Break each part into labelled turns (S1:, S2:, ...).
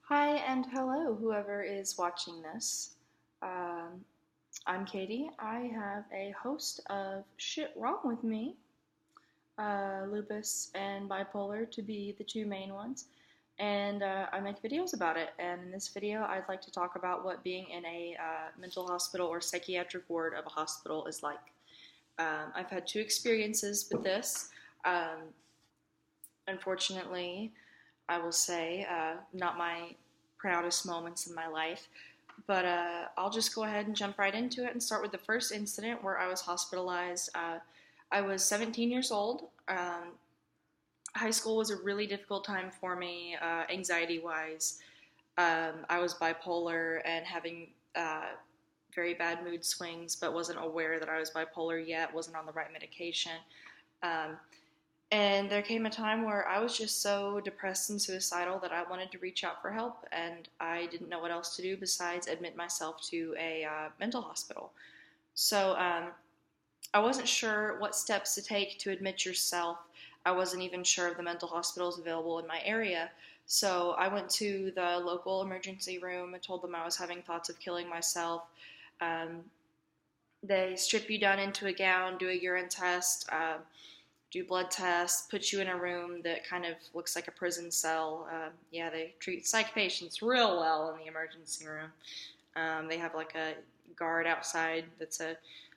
S1: Hi and hello, whoever is watching this. Um, I'm Katie. I have a host of shit wrong with me, lupus and bipolar to be the two main ones, and I make videos about it. And in this video, I'd like to talk about what being in a mental hospital or psychiatric ward of a hospital is like. I've had two experiences with this. Um, Unfortunately, I will say, not my proudest moments in my life. But I'll just go ahead and jump right into it and start with the first incident where I was hospitalized. I was 17 years old. High school was a really difficult time for me, anxiety wise. I was bipolar and having very bad mood swings, but wasn't aware that I was bipolar yet, wasn't on the right medication. Um, and there came a time where I was just so depressed and suicidal that I wanted to reach out for help, and I didn't know what else to do besides admit myself to a mental hospital. So I wasn't sure what steps to take to admit yourself. I wasn't even sure of the mental hospitals available in my area. So I went to the local emergency room and told them I was having thoughts of killing myself. Um, they strip you down into a gown, do a urine test, do blood tests, put you in a room that kind of looks like a prison cell. Yeah, they treat psych patients real well in the emergency room. They have like a guard outside that's a.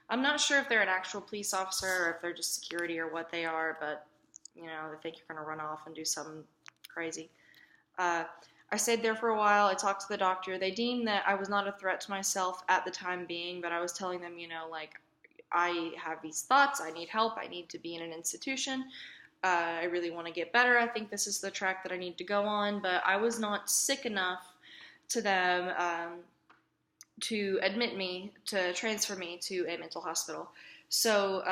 S1: I'm not sure if they're an actual police officer or if they're just security or what they are, but they think you're going to run off and do something crazy. Uh, I stayed there for a while. I talked to the doctor. They deemed that I was not a threat to myself at the time being, but I was telling them, like, I have these thoughts. I need help. I need to be in an institution. I really want to get better. I think this is the track that I need to go on, but I was not sick enough to them to admit me, to transfer me to a mental hospital. So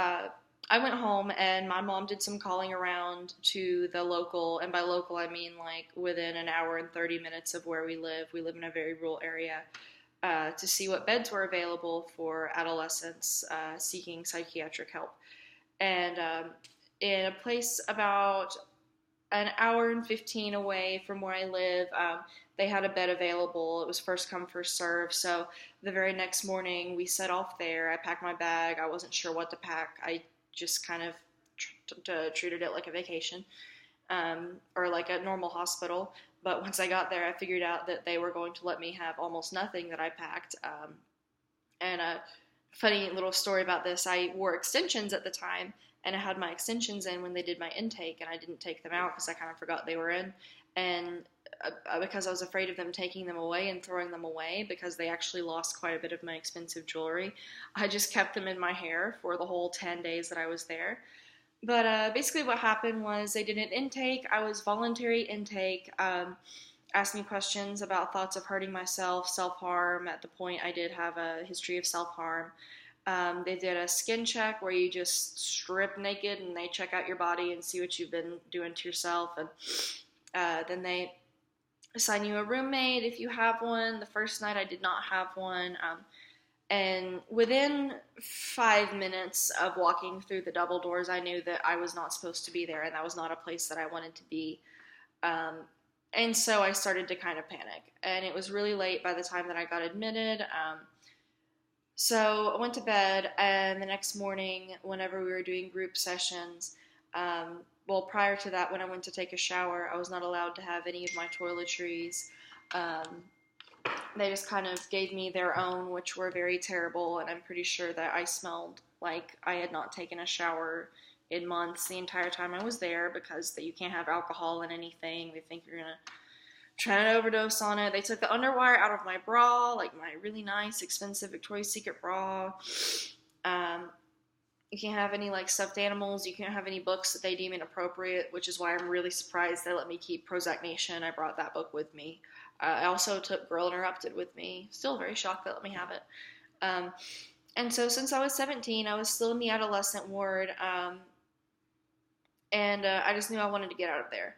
S1: I went home and my mom did some calling around to the local, and by local I mean like within an hour and 30 minutes of where we live. We live in a very rural area. To see what beds were available for adolescents seeking psychiatric help. And in a place about an hour and 15 away from where I live, they had a bed available. It was first come, first serve. So the very next morning, we set off there. I packed my bag. I wasn't sure what to pack. I just kind of treated it like a vacation or like a normal hospital. But once I got there, I figured out that they were going to let me have almost nothing that I packed. And a funny little story about this, I wore extensions at the time, and I had my extensions in when they did my intake, and I didn't take them out because I kind of forgot they were in. And because I was afraid of them taking them away and throwing them away because they actually lost quite a bit of my expensive jewelry, I just kept them in my hair for the whole 10 days that I was there. But basically, what happened was they did an intake. I was voluntary intake. Asked me questions about thoughts of hurting myself, self harm. At the point, I did have a history of self harm. They did a skin check where you just strip naked and they check out your body and see what you've been doing to yourself. And then they assign you a roommate if you have one. The first night, I did not have one. And within 5 minutes of walking through the double doors, I knew that I was not supposed to be there, and that was not a place that I wanted to be. Um, and so I started to kind of panic. And it was really late by the time that I got admitted. So I went to bed, and the next morning, whenever we were doing group sessions, well, prior to that, when I went to take a shower, I was not allowed to have any of my toiletries. Um, they just kind of gave me their own, which were very terrible, and I'm pretty sure that I smelled like I had not taken a shower in months the entire time I was there because you can't have alcohol in anything. They think you're going to try to overdose on it. They took the underwire out of my bra, like my really nice, expensive Victoria's Secret bra. Um, you can't have any like stuffed animals. You can't have any books that they deem inappropriate, which is why I'm really surprised they let me keep Prozac Nation. I brought that book with me. I also took Girl Interrupted with me. Still very shocked they let me have it. Um, and so since I was 17, I was still in the adolescent ward, and I just knew I wanted to get out of there.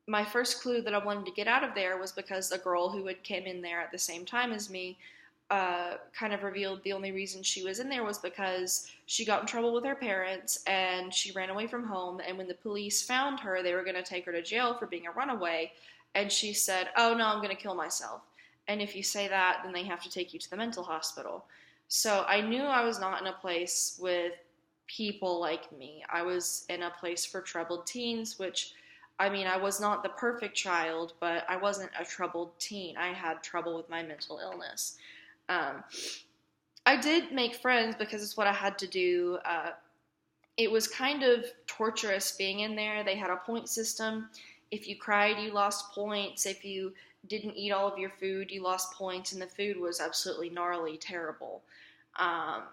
S1: My first clue that I wanted to get out of there was because a girl who had came in there at the same time as me kind of revealed the only reason she was in there was because she got in trouble with her parents and she ran away from home. And when the police found her, they were going to take her to jail for being a runaway. And she said, oh no, I'm going to kill myself. And if you say that, then they have to take you to the mental hospital. So I knew I was not in a place with people like me. I was in a place for troubled teens, which, I mean, I was not the perfect child, but I wasn't a troubled teen. I had trouble with my mental illness. Um, I did make friends because it's what I had to do. It was kind of torturous being in there. They had a point system. If you cried, you lost points. If you didn't eat all of your food, you lost points, and the food was absolutely gnarly, terrible. Um,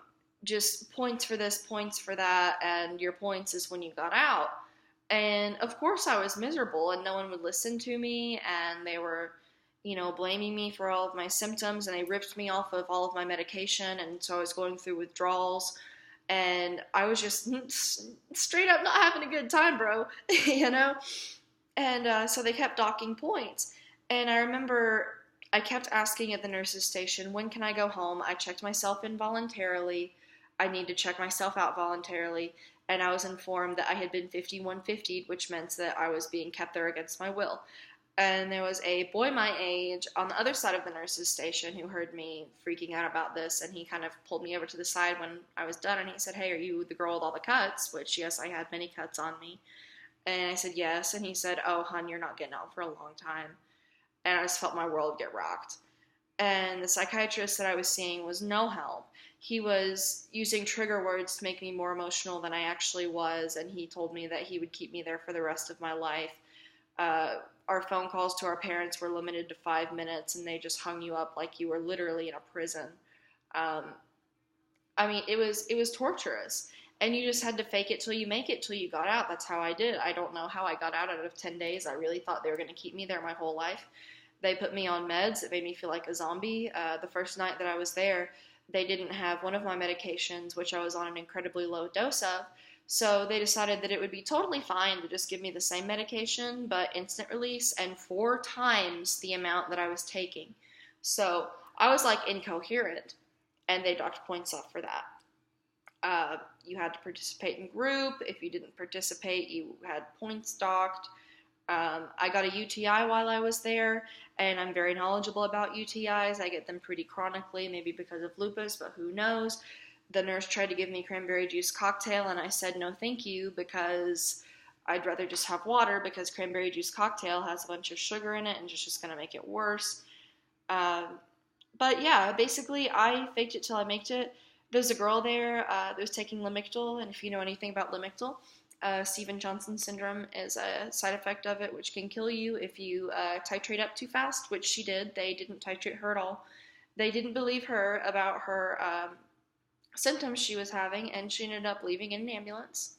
S1: just points for this, points for that, and your points is when you got out. And of course, I was miserable, and no one would listen to me, and they were, blaming me for all of my symptoms, and they ripped me off of all of my medication, and so I was going through withdrawals, and I was just straight up not having a good time, bro, you know? And so they kept docking points. And I remember I kept asking at the nurse's station, when can I go home? I checked myself in voluntarily. I need to check myself out voluntarily. And I was informed that I had been 5150'd, which meant that I was being kept there against my will. And there was a boy my age on the other side of the nurse's station who heard me freaking out about this, and he kind of pulled me over to the side when I was done, and he said, hey, are you the girl with all the cuts? Which, yes, I had many cuts on me. And I said, yes. And he said, oh, hon, you're not getting out for a long time. And I just felt my world get rocked. And the psychiatrist that I was seeing was no help. He was using trigger words to make me more emotional than I actually was, and he told me that he would keep me there for the rest of my life. Our phone calls to our parents were limited to 5 minutes, and they just hung you up like you were literally in a prison. I mean, it was torturous. And you just had to fake it till you make it till you got out. That's how I did. I don't know how I got out of 10 days. I really thought they were going to keep me there my whole life. They put me on meds. It made me feel like a zombie. The first night that I was there, they didn't have one of my medications, which I was on an incredibly low dose of. So they decided that it would be totally fine to just give me the same medication, but instant release, and 4 times the amount that I was taking. So I was like incoherent, and they docked points off for that. You had to participate in group. If you didn't participate, you had points docked. I got a UTI while I was there, and I'm very knowledgeable about UTIs. I get them pretty chronically, maybe because of lupus, but who knows. The nurse tried to give me cranberry juice cocktail, and I said no thank you because I'd rather just have water, because cranberry juice cocktail has a bunch of sugar in it and it's just going to make it worse. But yeah, basically I faked it till I made it. There's a girl there that was taking Lamictal, and if you know anything about Lamictal, Stevens-Johnson syndrome is a side effect of it, which can kill you if you titrate up too fast, which she did. They didn't titrate her at all. They didn't believe her about her symptoms she was having, and she ended up leaving in an ambulance.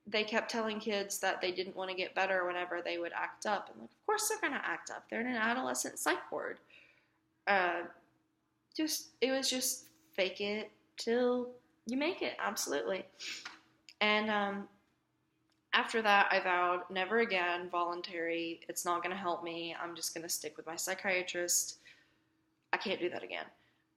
S1: They kept telling kids that they didn't want to get better whenever they would act up. And like, of course they're going to act up. They're in an adolescent psych ward. It was just fake it till you make it. Absolutely. And after that, I vowed never again, voluntary. It's not going to help me. I'm just going to stick with my psychiatrist. I can't do that again.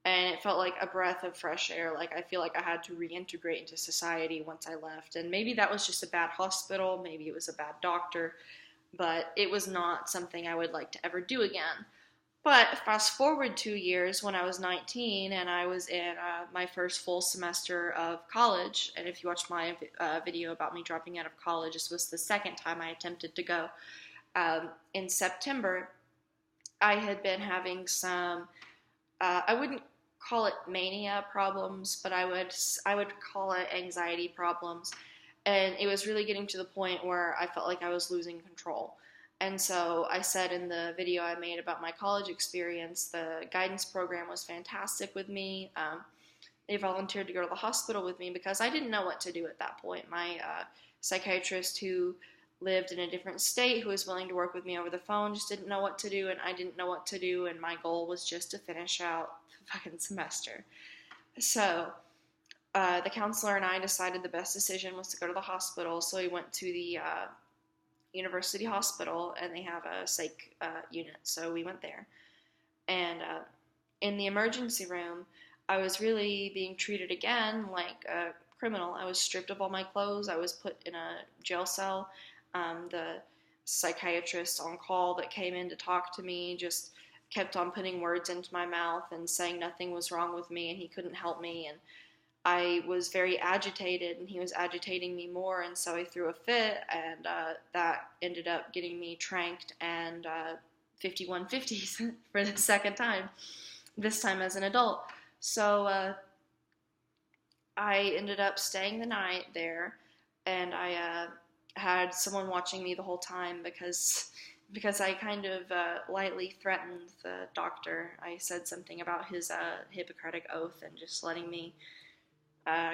S1: And it felt like a breath of fresh air. Like, I feel like I had to reintegrate into society once I left. And maybe that was just a bad hospital. Maybe it was a bad doctor. But it was not something I would like to ever do again. But fast forward 2 years, when I was 19 and I was in my first full semester of college. And if you watch my video about me dropping out of college, this was the second time I attempted to go. In September, I had been having some, I wouldn't call it mania problems, but I would call it anxiety problems. And it was really getting to the point where I felt like I was losing control. And so I said in the video I made about my college experience, the guidance program was fantastic with me. They volunteered to go to the hospital with me because I didn't know what to do at that point. My psychiatrist, who lived in a different state, who was willing to work with me over the phone, just didn't know what to do, and I didn't know what to do, and my goal was just to finish out the fucking semester. So the counselor and I decided the best decision was to go to the hospital, so we went to the university hospital, and they have a psych unit, so we went there. And in the emergency room, I was really being treated again like a criminal. I was stripped of all my clothes. I was put in a jail cell. The psychiatrist on call that came in to talk to me just kept on putting words into my mouth and saying nothing was wrong with me and he couldn't help me. And I was very agitated and he was agitating me more. And so I threw a fit, and that ended up getting me tranked and 5150s for the second time, this time as an adult. So I ended up staying the night there, and I had someone watching me the whole time because I kind of lightly threatened the doctor. I said something about his Hippocratic oath and just letting me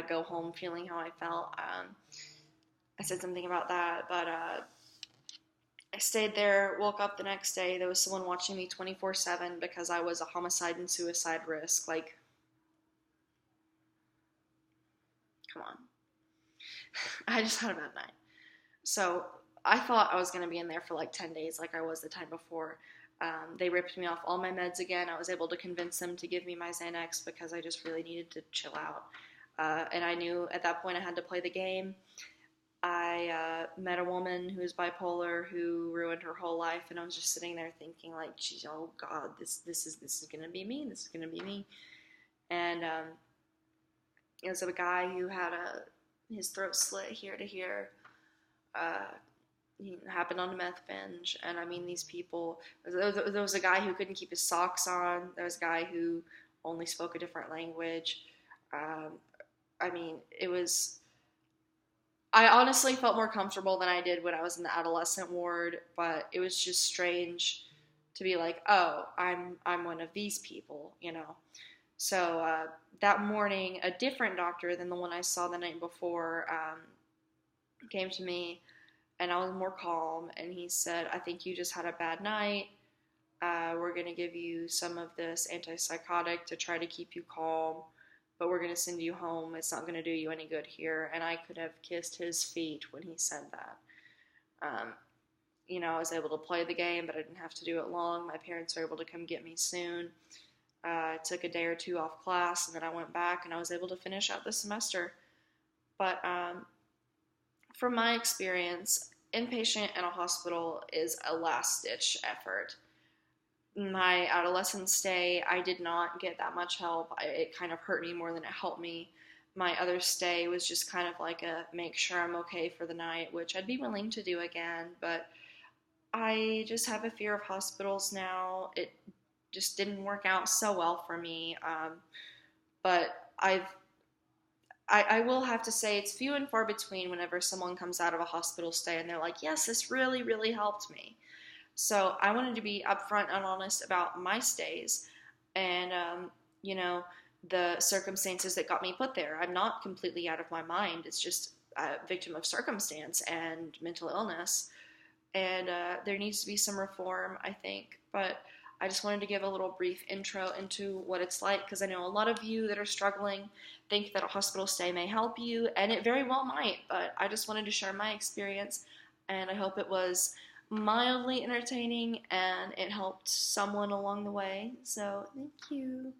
S1: go home feeling how I felt. I said something about that, but I stayed there, woke up the next day. There was someone watching me 24/7 because I was a homicide and suicide risk. Like, come on. I just had a bad night. So I thought I was going to be in there for like 10 days like I was the time before. They ripped me off all my meds again. I was able to convince them to give me my Xanax because I just really needed to chill out. And I knew at that point I had to play the game. I met a woman who was bipolar who ruined her whole life, and I was just sitting there thinking, like, geez, oh God, this is gonna be me. This is gonna be me. And it was a guy who had his throat slit here to here. He happened on a meth binge, and I mean, these people. There was a guy who couldn't keep his socks on. There was a guy who only spoke a different language. I mean, it was. I honestly felt more comfortable than I did when I was in the adolescent ward, but it was just strange to be like, oh, I'm one of these people, you know. So that morning, a different doctor than the one I saw the night before came to me, and I was more calm, and he said, I think you just had a bad night. We're going to give you some of this antipsychotic to try to keep you calm, but we're going to send you home. It's not going to do you any good here. And I could have kissed his feet when he said that. You know, I was able to play the game, but I didn't have to do it long. My parents were able to come get me soon. I took a day or two off class, and then I went back, and I was able to finish out the semester. But from my experience, inpatient in a hospital is a last-ditch effort. My adolescent stay, I did not get that much help. It kind of hurt me more than it helped me. My other stay was just kind of like a make sure I'm okay for the night, which I'd be willing to do again, but I just have a fear of hospitals now. It just didn't work out so well for me, but I will have to say it's few and far between whenever someone comes out of a hospital stay and they're like, yes, this really, really helped me. So I wanted to be upfront and honest about my stays and, you know, the circumstances that got me put there. I'm not completely out of my mind. It's just a victim of circumstance and mental illness. And there needs to be some reform, I think. But I just wanted to give a little brief intro into what it's like, because I know a lot of you that are struggling think that a hospital stay may help you, and it very well might. But I just wanted to share my experience, and I hope it was mildly entertaining and it helped someone along the way. So thank you.